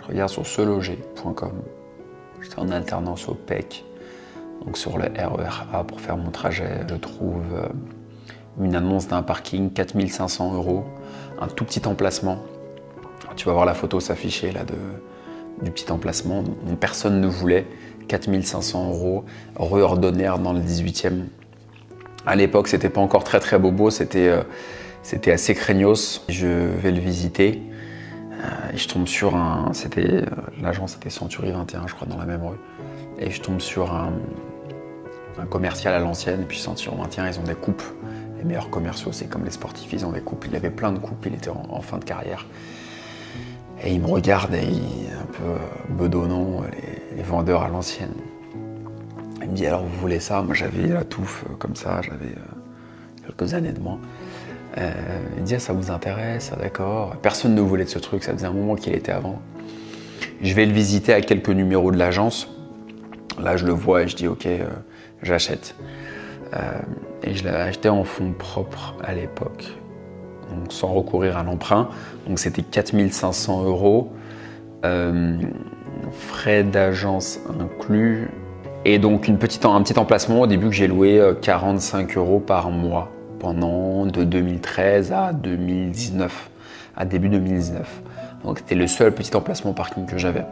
regarde sur seloger.com. J'étais en alternance au PEC, donc sur le RER A pour faire mon trajet. Je trouve une annonce d'un parking, 4 500 €, un tout petit emplacement. Tu vas voir la photo s'afficher là du petit emplacement dont personne ne voulait. 4 500 €, rue Ordonnaire dans le 18e. À l'époque, c'était pas encore très très bobo, c'était assez craignos. Je vais le visiter et je tombe sur l'agence était Century 21, je crois, dans la même rue. Et je tombe sur un commercial à l'ancienne. Et puis Century 21, ils ont des coupes. Les meilleurs commerciaux, c'est comme les sportifs, ils ont des coupes. Il avait plein de coupes, il était en fin de carrière. Et il me regarde et un peu bedonnant, les vendeurs à l'ancienne. Il me dit, alors vous voulez ça? Moi j'avais la touffe comme ça, j'avais quelques années de moins. Il dit, ah, ça vous intéresse? Ah, d'accord. Personne ne voulait de ce truc, ça faisait un moment qu'il était avant. Je vais le visiter à quelques numéros de l'agence. Là je le vois et je dis, ok, j'achète. Et je l'avais acheté en fonds propres à l'époque. Donc sans recourir à l'emprunt. Donc c'était 4 500 €, frais d'agence inclus, et donc un petit emplacement au début que j'ai loué 45 € par mois pendant de 2013 à 2019, à début 2019. Donc c'était le seul petit emplacement parking que j'avais.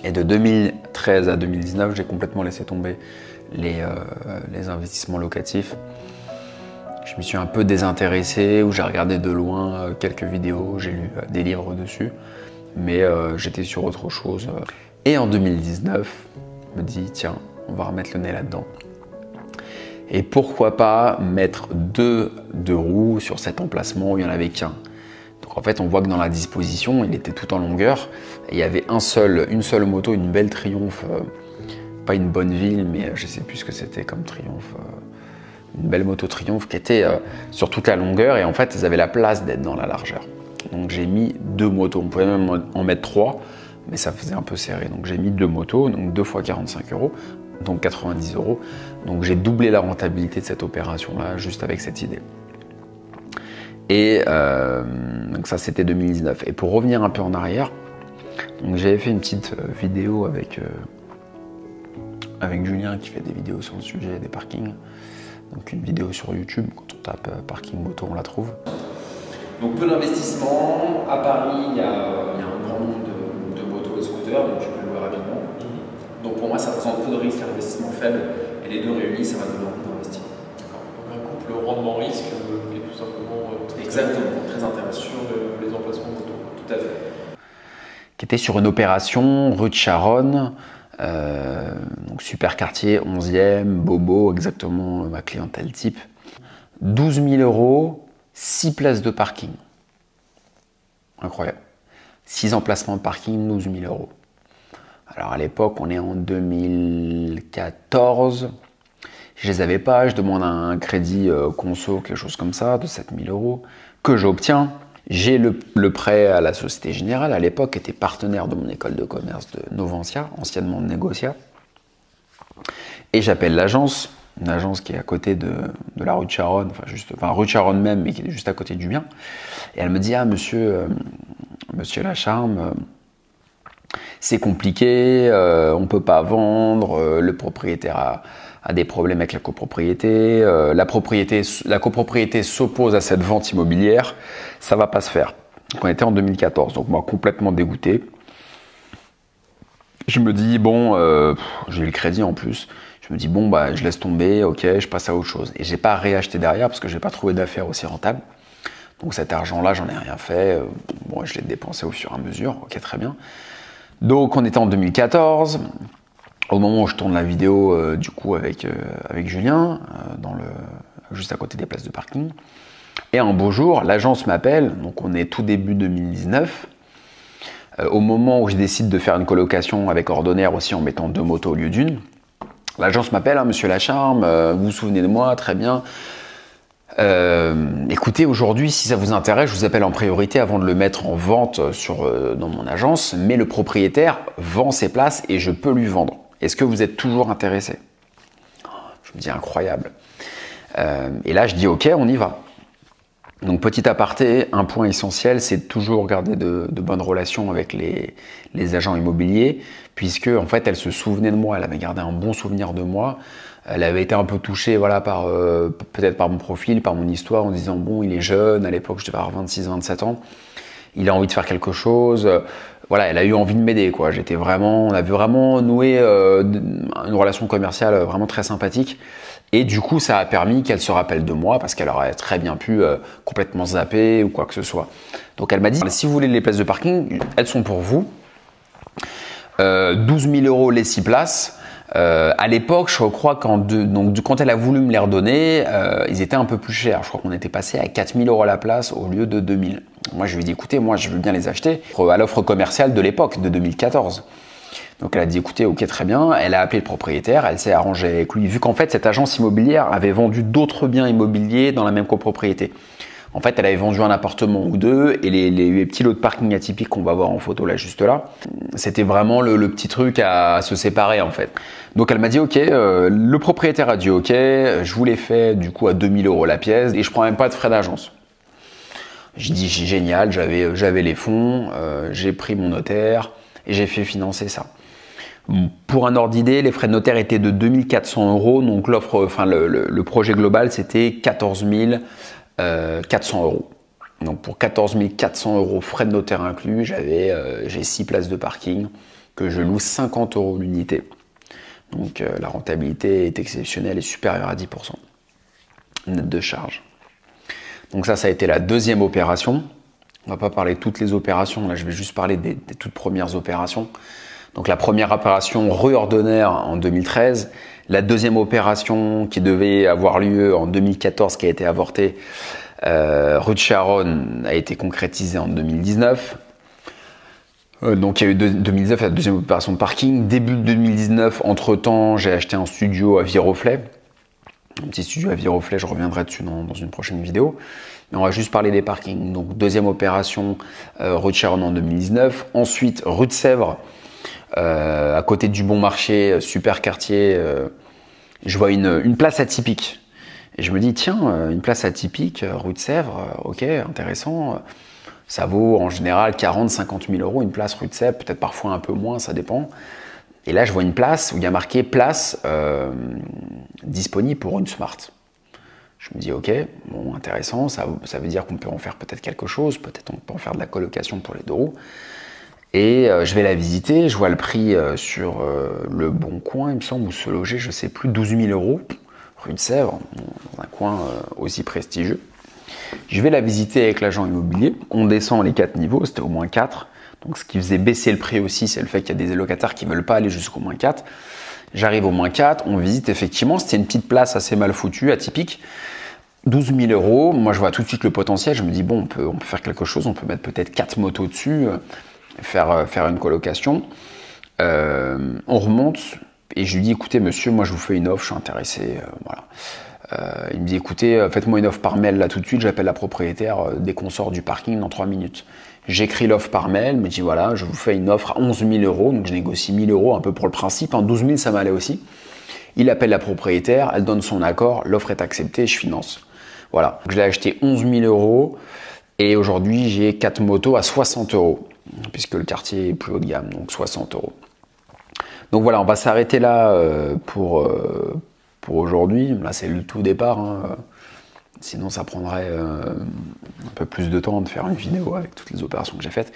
Et de 2013 à 2019, j'ai complètement laissé tomber les investissements locatifs. Je me suis un peu désintéressé, où j'ai regardé de loin quelques vidéos, j'ai lu des livres dessus, mais j'étais sur autre chose. Et en 2019, je me dis, tiens, on va remettre le nez là-dedans. Et pourquoi pas mettre deux roues sur cet emplacement où il n'y en avait qu'un. Donc en fait, on voit que dans la disposition, il était tout en longueur, et il y avait une seule moto, une belle Triumph, pas une Bonneville, mais je ne sais plus ce que c'était comme Triumph. Une belle moto Triumph qui était sur toute la longueur, et en fait ils avaient la place d'être dans la largeur. Donc j'ai mis deux motos, on pouvait même en mettre trois, mais ça faisait un peu serré. Donc j'ai mis deux motos, donc 2 fois 45 €, donc 90 €. Donc j'ai doublé la rentabilité de cette opération-là juste avec cette idée. Et donc ça c'était 2019. Et pour revenir un peu en arrière, donc j'avais fait une petite vidéo avec Julien qui fait des vidéos sur le sujet des parkings. Donc une vidéo sur YouTube, quand on tape parking moto, on la trouve. Donc peu d'investissement. À Paris, il y a un grand nombre de motos et scooters, donc tu peux le voir rapidement. Donc pour moi, ça présente peu de risques, un investissement faible, et les deux réunis, ça va donner envie d'investir. Donc un couple rendement-risque qui est tout simplement très intéressant sur les emplacements moto. Tout à fait. Qui était sur une opération rue de Charonne. Donc super quartier, 11e, bobo, exactement ma clientèle type. 12 000 €, 6 places de parking. Incroyable. 6 emplacements de parking, 12 000 €. Alors à l'époque, on est en 2014. Je les avais pas, je demande un crédit conso, quelque chose comme ça, de 7 000 € que j'obtiens. J'ai le prêt à la Société Générale, à l'époque, qui était partenaire de mon école de commerce de Noventia, anciennement de Négocia. Et j'appelle l'agence, une agence qui est à côté de la rue de Charonne, enfin rue de Charonne même, mais qui est juste à côté du mien. Et elle me dit, ah monsieur Lacharme, c'est compliqué, on ne peut pas vendre, le propriétaire a des problèmes avec la copropriété, la copropriété s'oppose à cette vente immobilière, ça va pas se faire. Donc on était en 2014, donc moi complètement dégoûté. Je me dis, bon, j'ai eu le crédit en plus, je me dis, bon, bah, je laisse tomber, ok, je passe à autre chose. Et j'ai pas réacheté derrière parce que j'ai pas trouvé d'affaires aussi rentable. Donc cet argent-là, j'en ai rien fait, bon, je l'ai dépensé au fur et à mesure, ok, très bien. Donc on était en 2014. Au moment où je tourne la vidéo du coup avec Julien, juste à côté des places de parking, et un beau jour, l'agence m'appelle, donc on est tout début 2019, au moment où je décide de faire une colocation avec Ordonnaire aussi en mettant 2 motos au lieu d'une, l'agence m'appelle, hein, monsieur Lacharme, vous vous souvenez de moi, très bien. Écoutez, aujourd'hui, si ça vous intéresse, je vous appelle en priorité avant de le mettre en vente dans mon agence, mais le propriétaire vend ses places et je peux lui vendre. Est-ce que vous êtes toujours intéressé? Je me dis incroyable. Et là, je dis ok, on y va. Donc petit aparté, un point essentiel, c'est de toujours garder de bonnes relations avec les agents immobiliers, puisque en fait elle se souvenait de moi, elle avait gardé un bon souvenir de moi. Elle avait été un peu touchée voilà, peut-être par mon profil, par mon histoire, en disant bon il est jeune, à l'époque je devais avoir 26-27 ans, il a envie de faire quelque chose. Voilà, elle a eu envie de m'aider, quoi. On avait vraiment noué une relation commerciale vraiment très sympathique. Et du coup, ça a permis qu'elle se rappelle de moi parce qu'elle aurait très bien pu complètement zapper ou quoi que ce soit. Donc elle m'a dit, si vous voulez les places de parking, elles sont pour vous. 12 000 euros les 6 places. À l'époque, je crois quand elle a voulu me les redonner, ils étaient un peu plus chers. Je crois qu'on était passé à 4 000 euros la place au lieu de 2 000. Moi, je lui ai dit, écoutez, moi, je veux bien les acheter à l'offre commerciale de l'époque, de 2014. Donc, elle a dit, écoutez, ok, très bien. Elle a appelé le propriétaire, elle s'est arrangée avec lui, vu qu'en fait, cette agence immobilière avait vendu d'autres biens immobiliers dans la même copropriété. En fait, elle avait vendu un appartement ou deux et les petits lots de parking atypiques qu'on va voir en photo là, juste là, c'était vraiment le petit truc à se séparer en fait. Donc elle m'a dit ok, le propriétaire a dit ok, je vous l'ai fait du coup à 2 000 euros la pièce et je prends même pas de frais d'agence. J'ai dit génial, j'avais les fonds, j'ai pris mon notaire et j'ai fait financer ça. Pour un ordre d'idée, les frais de notaire étaient de 2 400 euros, donc le projet global c'était 14 400 euros. Donc pour 14 400 euros frais de notaire inclus, j'ai 6 places de parking que je loue 50 euros l'unité. Donc la rentabilité est exceptionnelle et supérieure à 10% net de charge. Donc ça a été la deuxième opération. On va pas parler de toutes les opérations, là je vais juste parler des toutes premières opérations. Donc la première opération rue Ordonnaire en 2013, la deuxième opération qui devait avoir lieu en 2014 qui a été avortée, rue de Charonne, a été concrétisée en 2019. Donc il y a eu 2019 la deuxième opération de parking. Début 2019, entre-temps, j'ai acheté un studio à Viroflay. Un petit studio à Viroflay, je reviendrai dessus dans une prochaine vidéo. Mais on va juste parler des parkings. Donc deuxième opération, rue de Charonne en 2019. Ensuite, rue de Sèvres, à côté du Bon Marché, super quartier. Je vois une place atypique. Et je me dis, tiens, une place atypique, rue de Sèvres, ok, intéressant. Ça vaut en général 40-50 000 euros une place rue de Sèvres, peut-être parfois un peu moins, ça dépend. Et là, je vois une place où il y a marqué place disponible pour une Smart. Je me dis, ok, bon, intéressant, ça veut dire qu'on peut en faire peut-être quelque chose, peut-être on peut en faire de la colocation pour les 2 roues. Et je vais la visiter, je vois le prix sur le Bon Coin, il me semble, où se loger, je ne sais plus, 12 000 euros, rue de Sèvres, dans un coin aussi prestigieux. Je vais la visiter avec l'agent immobilier, on descend les 4 niveaux, c'était au moins 4. Donc ce qui faisait baisser le prix aussi, c'est le fait qu'il y a des locataires qui ne veulent pas aller jusqu'au moins 4. J'arrive au moins 4, on visite effectivement, c'était une petite place assez mal foutue, atypique. 12 000 euros, moi je vois tout de suite le potentiel, je me dis bon, on peut faire quelque chose, on peut mettre peut-être 4 motos dessus, faire une colocation. On remonte et je lui dis écoutez monsieur, moi je vous fais une offre, je suis intéressé, voilà. Il me dit écoutez, faites-moi une offre par mail là tout de suite, j'appelle la propriétaire dès qu'on sort du parking dans 3 minutes. J'écris l'offre par mail, me dit voilà, je vous fais une offre à 11 000 euros, donc je négocie 1 000 euros un peu pour le principe, en 12 000 ça m'allait aussi. Il appelle la propriétaire, elle donne son accord, l'offre est acceptée, je finance. Voilà, je l'ai acheté 11 000 euros et aujourd'hui j'ai 4 motos à 60 euros, puisque le quartier est plus haut de gamme, donc 60 euros. Donc voilà, on va s'arrêter là pour aujourd'hui. Là c'est le tout départ, hein. Sinon ça prendrait un peu plus de temps de faire une vidéo avec toutes les opérations que j'ai faites.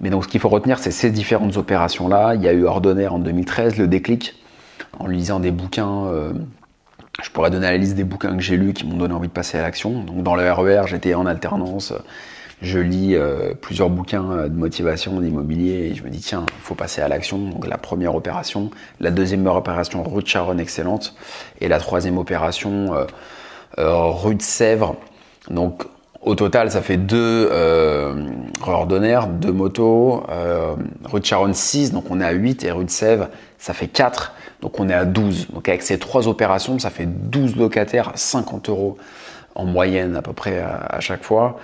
Mais donc ce qu'il faut retenir, c'est ces différentes opérations-là. Il y a eu Ordonnaire en 2013, le déclic, en lisant des bouquins. Je pourrais donner la liste des bouquins que j'ai lus qui m'ont donné envie de passer à l'action. Donc dans le RER, j'étais en alternance. Je lis plusieurs bouquins de motivation, d'immobilier, et je me dis tiens, il faut passer à l'action. Donc la première opération, la deuxième opération, rue de Charonne, excellente. Et la troisième opération, rue de Sèvres. Donc au total, ça fait 2 rue Ordonnaire, 2 motos, rue de Charonne 6, donc on est à 8, et rue de Sèvres, ça fait 4, donc on est à 12. Donc avec ces 3 opérations, ça fait 12 locataires, 50 euros en moyenne à peu près à chaque fois,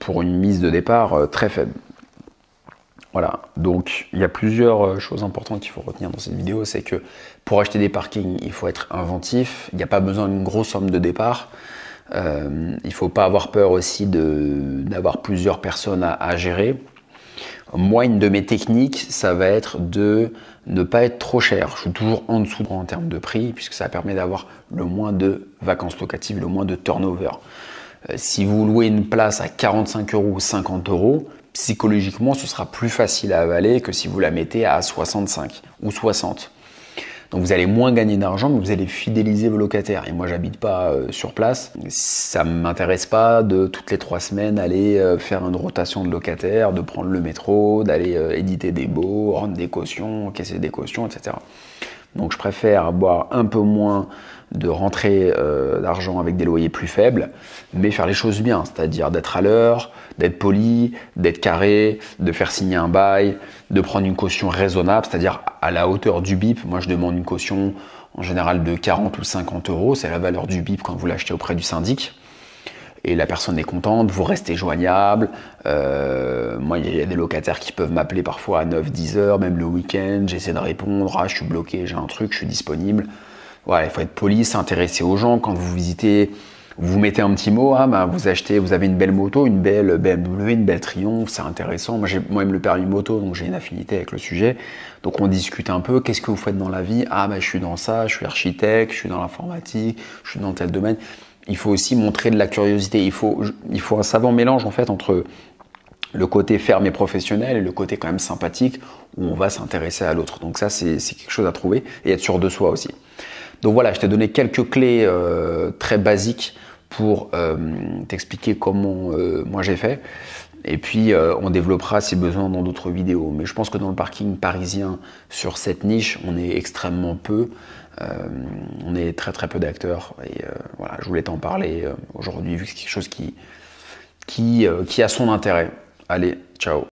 pour une mise de départ très faible. Voilà, donc il y a plusieurs choses importantes qu'il faut retenir dans cette vidéo, c'est que pour acheter des parkings, il faut être inventif, il n'y a pas besoin d'une grosse somme de départ. Il ne faut pas avoir peur aussi d'avoir plusieurs personnes à gérer. Moi, une de mes techniques, ça va être de ne pas être trop cher. Je suis toujours en dessous en termes de prix, puisque ça permet d'avoir le moins de vacances locatives, le moins de turnover. Si vous louez une place à 45 € ou 50 €, psychologiquement, ce sera plus facile à avaler que si vous la mettez à 65 ou 60. Donc vous allez moins gagner d'argent, mais vous allez fidéliser vos locataires. Et moi, j'habite pas sur place. Ça ne m'intéresse pas de toutes les 3 semaines aller faire une rotation de locataires, de prendre le métro, d'aller éditer des baux, rendre des cautions, encaisser des cautions, etc. Donc je préfère avoir un peu moins de rentrée d'argent avec des loyers plus faibles, mais faire les choses bien, c'est-à-dire d'être à l'heure, d'être poli, d'être carré, de faire signer un bail, de prendre une caution raisonnable, c'est-à-dire à la hauteur du BIP. Moi, je demande une caution en général de 40 ou 50 €, c'est la valeur du BIP quand vous l'achetez auprès du syndic. Et la personne est contente, vous restez joignable. Moi, il y a des locataires qui peuvent m'appeler parfois à 9-10 heures, même le week-end. J'essaie de répondre, je suis bloqué, j'ai un truc, je suis disponible. Voilà, il faut être poli, s'intéresser aux gens. Quand vous visitez, vous mettez un petit mot, vous achetez, vous avez une belle moto, une belle BMW, une belle Triumph, c'est intéressant. Moi, j'ai moi-même le permis moto, donc j'ai une affinité avec le sujet. Donc on discute un peu, qu'est-ce que vous faites dans la vie? Je suis dans ça, je suis architecte, je suis dans l'informatique, je suis dans tel domaine. Il faut aussi montrer de la curiosité. Il faut un savant mélange en fait entre le côté ferme et professionnel et le côté quand même sympathique où on va s'intéresser à l'autre. Donc ça, c'est quelque chose à trouver et être sûr de soi aussi. Donc voilà, je t'ai donné quelques clés très basiques pour t'expliquer comment moi j'ai fait. Et puis on développera si besoin dans d'autres vidéos. Mais je pense que dans le parking parisien, sur cette niche, on est extrêmement peu. On est très très peu d'acteurs. Et voilà, je voulais t'en parler aujourd'hui vu que c'est quelque chose qui a son intérêt. Allez, ciao.